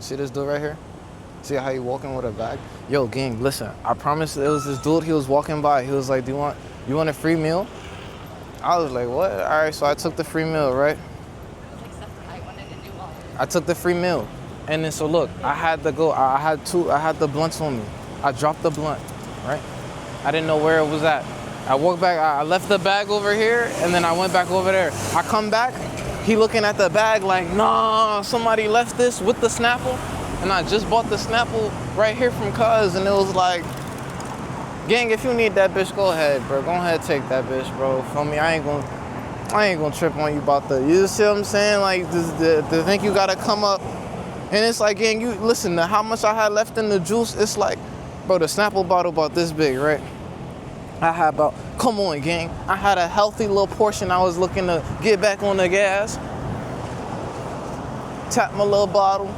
See this dude right here? See how he walking with a bag? Yo, gang, listen. I promise it was this dude. He was walking by. He was like, you want a free meal? I was like, what? All right, so I took the free meal, right? I took the free meal. And then, so look, I had to go. I had the blunts on me. I dropped the blunt, right? I didn't know where it was at. I walked back. I left the bag over here, and then I went back over there. I come back. He looking at the bag like, nah, somebody left this with the Snapple. And I just bought the Snapple right here from Cuz, and it was like, gang, if you need that bitch, go ahead, bro. Go ahead, take that bitch, bro. Feel me? I ain't gonna trip on you about you see what I'm saying? Like, the think you gotta come up, and it's like, gang, you listen to how much I had left in the juice. It's like, bro, the Snapple bottle about this big, right? Come on, gang. I had a healthy little portion. I was looking to get back on the gas. Tap my little bottle.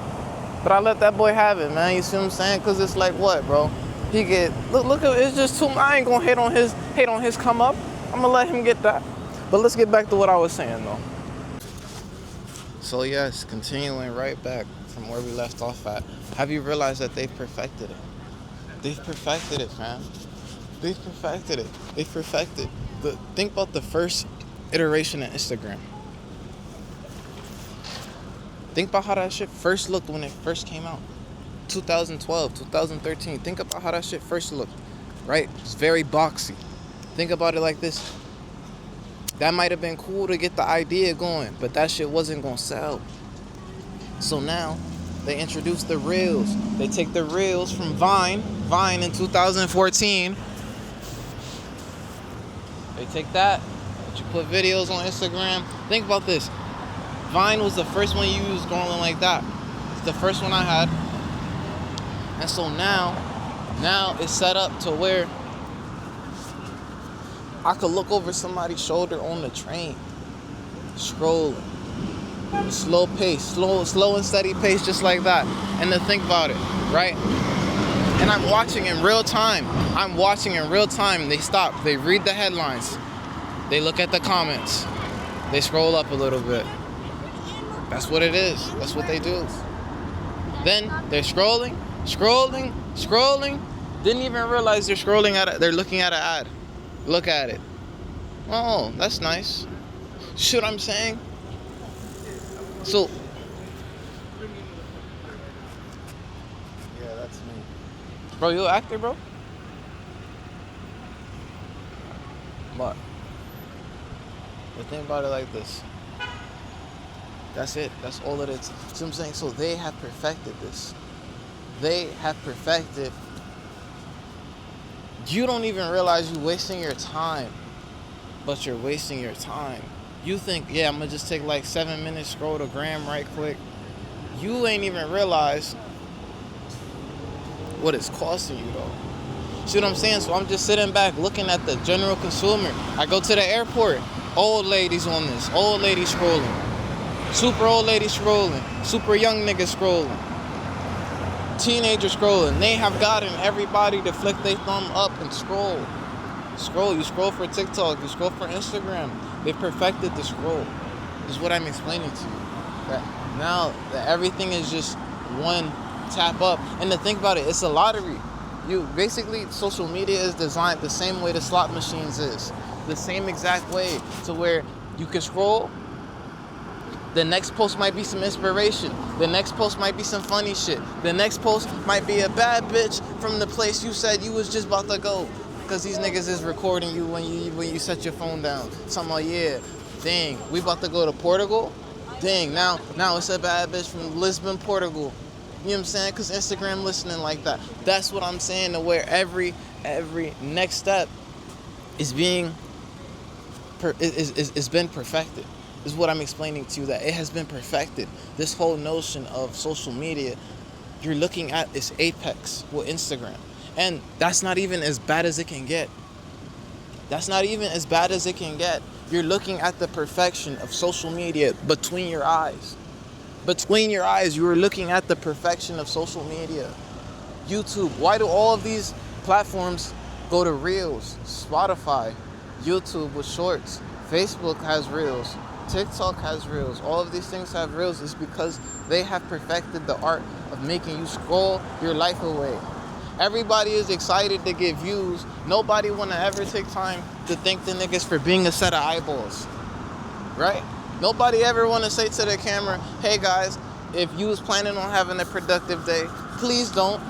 But I let that boy have it, man. You see what I'm saying? Cause it's like, what, bro? He get, look at, it's just too, I ain't gonna hate on his come up. I'm gonna let him get that. But let's get back to what I was saying though. So yes, continuing right back from where we left off at. Have you realized that they've perfected it? They've perfected it, fam. They've perfected it. They've perfected. Think about the first iteration of Instagram. Think about how that shit first looked when it first came out. 2012, 2013. Think about how that shit first looked, right? It's very boxy. Think about it like this. That might have been cool to get the idea going, but that shit wasn't gonna sell. So now, they introduced the Reels. They take the Reels from Vine in 2014. They take that, but you put videos on Instagram. Think about this. Vine was the first one you used scrolling like that. It's the first one I had. And so now it's set up to where I could look over somebody's shoulder on the train, scrolling, slow pace, slow and steady pace, just like that. And then think about it, right? And I'm watching in real time. They stop, they read the headlines, they look at the comments, they scroll up a little bit. That's what it is. That's what they do. Then they're scrolling. Didn't even realize they're scrolling at it. They're looking at an ad. Look at it. Oh, that's nice. See what I'm saying? So, yeah, that's me. Bro, you an actor, bro? But think about it like this. That's it. That's all it is. See what I'm saying? So they have perfected this. They have perfected. You don't even realize you're wasting your time. But you're wasting your time. You think, yeah, I'm going to just take like 7 minutes, scroll to gram right quick. You ain't even realize what it's costing you though. See what I'm saying? So I'm just sitting back looking at the general consumer. I go to the airport. Old ladies on this. Old ladies scrolling. Super old lady scrolling. Super young niggas scrolling. Teenagers scrolling. They have gotten everybody to flick their thumb up and scroll. You scroll for TikTok. You scroll for Instagram. They perfected the scroll. This is what I'm explaining to you. That now that everything is just one tap up. And to think about it, it's a lottery. Basically, social media is designed the same way the slot machines is. The same exact way to where you can scroll. The next post might be some inspiration. The next post might be some funny shit. The next post might be a bad bitch from the place you said you was just about to go. Because these niggas is recording you when you set your phone down. Something like, yeah, dang, we about to go to Portugal? Dang, now it's a bad bitch from Lisbon, Portugal. You know what I'm saying? Because Instagram listening like that. That's what I'm saying, to where every next step is been perfected. This is what I'm explaining to you, that it has been perfected. This whole notion of social media, you're looking at its apex with Instagram. And that's not even as bad as it can get. You're looking at the perfection of social media between your eyes. You are looking at the perfection of social media. YouTube. Why do all of these platforms go to Reels? Spotify, YouTube with Shorts, Facebook has Reels, TikTok has Reels. All of these things have Reels. It's because They have perfected the art of making you scroll your life away. Everybody is excited to get views. Nobody want to ever take time to thank the niggas for being a set of eyeballs, right? Nobody ever want to say to the camera, hey guys, if you was planning on having a productive day, please don't.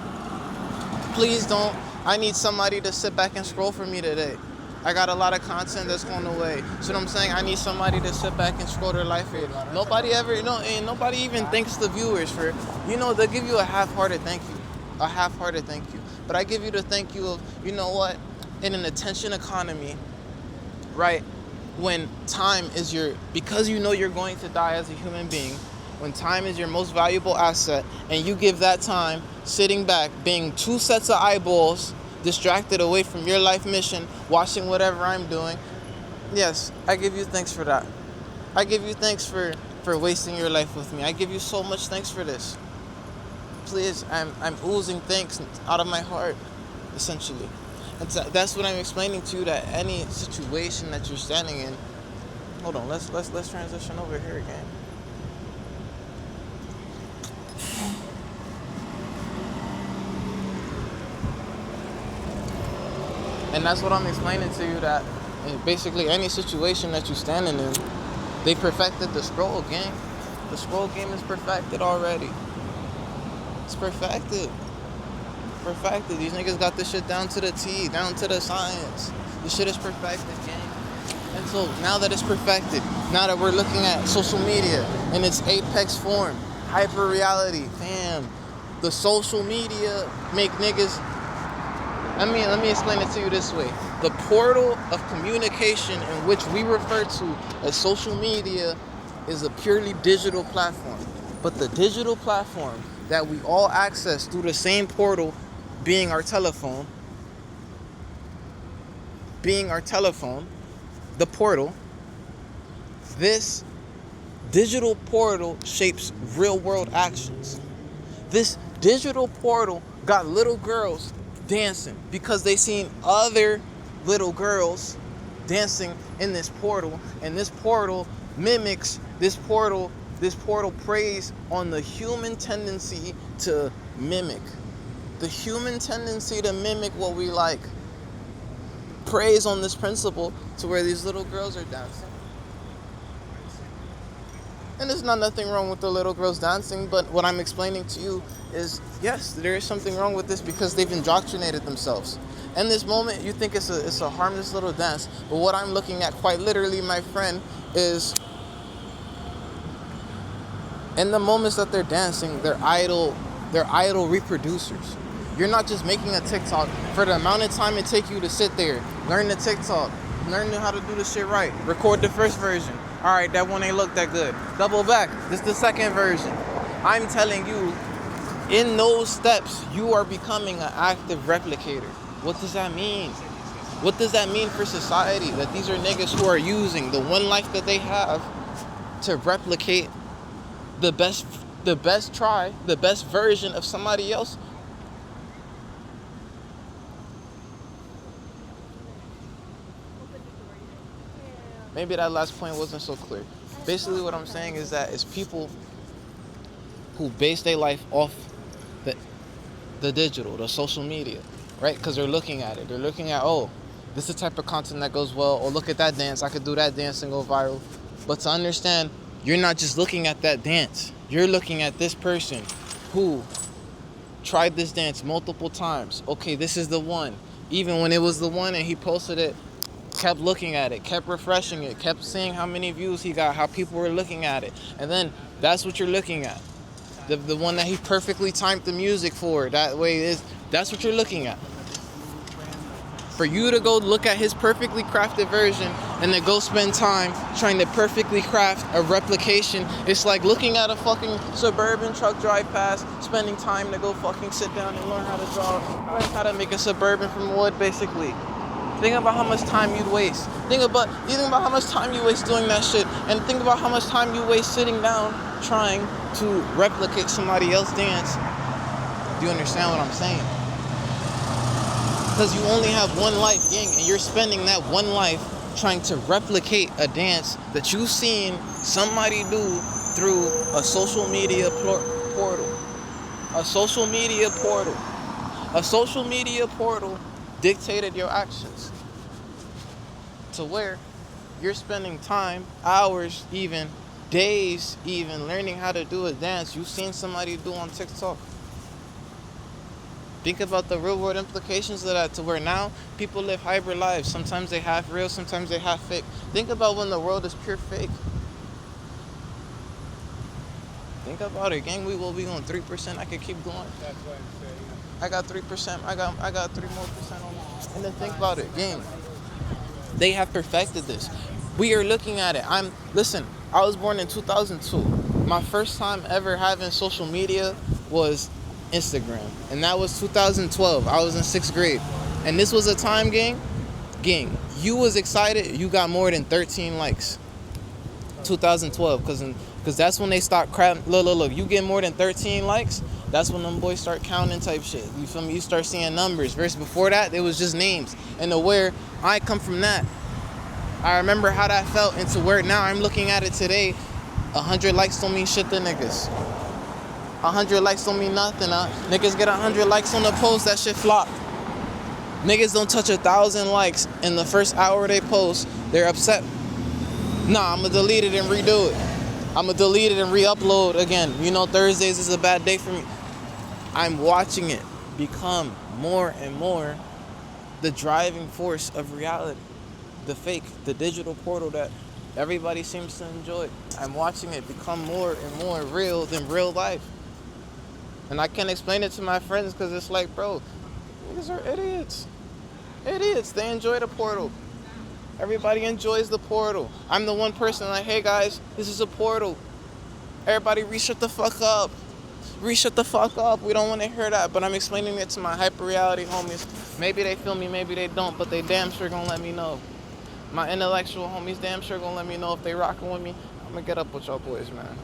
Please don't. I need somebody to sit back and scroll for me today. I got a lot of content that's going away. So what I'm saying, I need somebody to sit back and scroll their life here. Nobody ever, and nobody even thanks the viewers for, they'll give you a half-hearted thank you. A half-hearted thank you. But I give you the thank you of, you know what, in an attention economy, right, when time is because you know you're going to die as a human being, when time is your most valuable asset, and you give that time sitting back, being two sets of eyeballs, distracted away from your life mission, watching whatever I'm doing, yes, I give you thanks for that. I give you thanks for wasting your life with me. I give you so much thanks for this. Please, I'm oozing thanks out of my heart, essentially. And that's what I'm explaining to you, that any situation that you're standing in. Hold on, let's transition over here again. And that's what I'm explaining to you, that basically any situation that you're standing in, they perfected the scroll game. The scroll game is perfected already. It's perfected. Perfected. These niggas got this shit down to the T, down to the science. This shit is perfected, gang. And so now that it's perfected, now that we're looking at social media in its apex form, hyper reality, fam, the social media make niggas. Let me explain it to you this way. The portal of communication in which we refer to as social media is a purely digital platform. But the digital platform that we all access through the same portal being our telephone, the portal, this digital portal shapes real world actions. This digital portal got little girls dancing because they seen other little girls dancing in this portal, and this portal mimics this portal preys on the human tendency to mimic. The human tendency to mimic what we like preys on this principle to where these little girls are dancing. And there's nothing wrong with the little girls dancing, but what I'm explaining to you is, yes, there is something wrong with this because they've indoctrinated themselves. In this moment, you think it's a harmless little dance, but what I'm looking at quite literally, my friend, is in the moments that they're dancing, they're idle reproducers. You're not just making a TikTok for the amount of time it takes you to sit there, learn the TikTok, learn how to do the shit right, record the first version. All right, that one ain't look that good. Double back, this is the second version. I'm telling you, in those steps, you are becoming an active replicator. What does that mean? What does that mean for society? That these are niggas who are using the one life that they have to replicate the best version of somebody else. Maybe that last point wasn't so clear. Basically what I'm saying is that it's people who base their life off the digital, the social media, right? Because they're looking at it. They're looking at, oh, this is the type of content that goes well, or look at that dance, I could do that dance and go viral. But to understand, you're not just looking at that dance. You're looking at this person who tried this dance multiple times. Okay, this is the one. Even when it was the one and he posted it, kept looking at it, kept refreshing it, kept seeing how many views he got, how people were looking at it. And then that's what you're looking at. The one that he perfectly timed the music for. That way that's what you're looking at. For you to go look at his perfectly crafted version and then go spend time trying to perfectly craft a replication, it's like looking at a fucking Suburban truck drive past, spending time to go fucking sit down and learn how to learn how to make a Suburban from wood, basically. Think about how much time you'd waste. Think about how much time you waste doing that shit, and think about how much time you waste sitting down trying to replicate somebody else's dance. Do you understand what I'm saying? Because you only have one life, gang, and you're spending that one life trying to replicate a dance that you've seen somebody do through a social media portal. A social media portal. A social media portal dictated your actions to where you're spending time, hours, even days, even learning how to do a dance you've seen somebody do on TikTok. Think about the real world implications of that, to where now people live hybrid lives. Sometimes they half real, sometimes they half fake. Think about when the world is pure fake. Think about it, gang. We will be on 3%. I could keep going. That's what I'm saying. I got 3%. I got 3 more percent on that. And then think about it, gang. They have perfected this. We are looking at it. Listen, I was born in 2002. My first time ever having social media was Instagram, and that was 2012. I was in 6th grade, and this was a time, gang, you was excited, you got more than 13 likes. 2012, because that's when they start crap. Look, you get more than 13 likes, that's when them boys start counting type shit. You feel me? You start seeing numbers. Versus before that, it was just names. And to where I come from that, I remember how that felt, and to where now I'm looking at it today. 100 likes don't mean shit to niggas. 100 likes don't mean nothing, huh? Niggas get 100 likes on the post, that shit flop. Niggas don't touch 1,000 likes in the first hour they post, they're upset. Nah, I'ma delete it and redo it. I'ma delete it and re-upload again. You know, Thursdays is a bad day for me. I'm watching it become more and more the driving force of reality. The fake, the digital portal that everybody seems to enjoy. I'm watching it become more and more real than real life. And I can't explain it to my friends because it's like, bro, niggas are idiots. Idiots. They enjoy the portal. Everybody enjoys the portal. I'm the one person like, hey guys, this is a portal. Everybody re-shut the fuck up. Re-shut the fuck up. We don't want to hear that. But I'm explaining it to my hyper-reality homies. Maybe they feel me, maybe they don't, but they damn sure gonna let me know. My intellectual homies damn sure gonna let me know if they rocking with me. I'm gonna get up with y'all boys, man.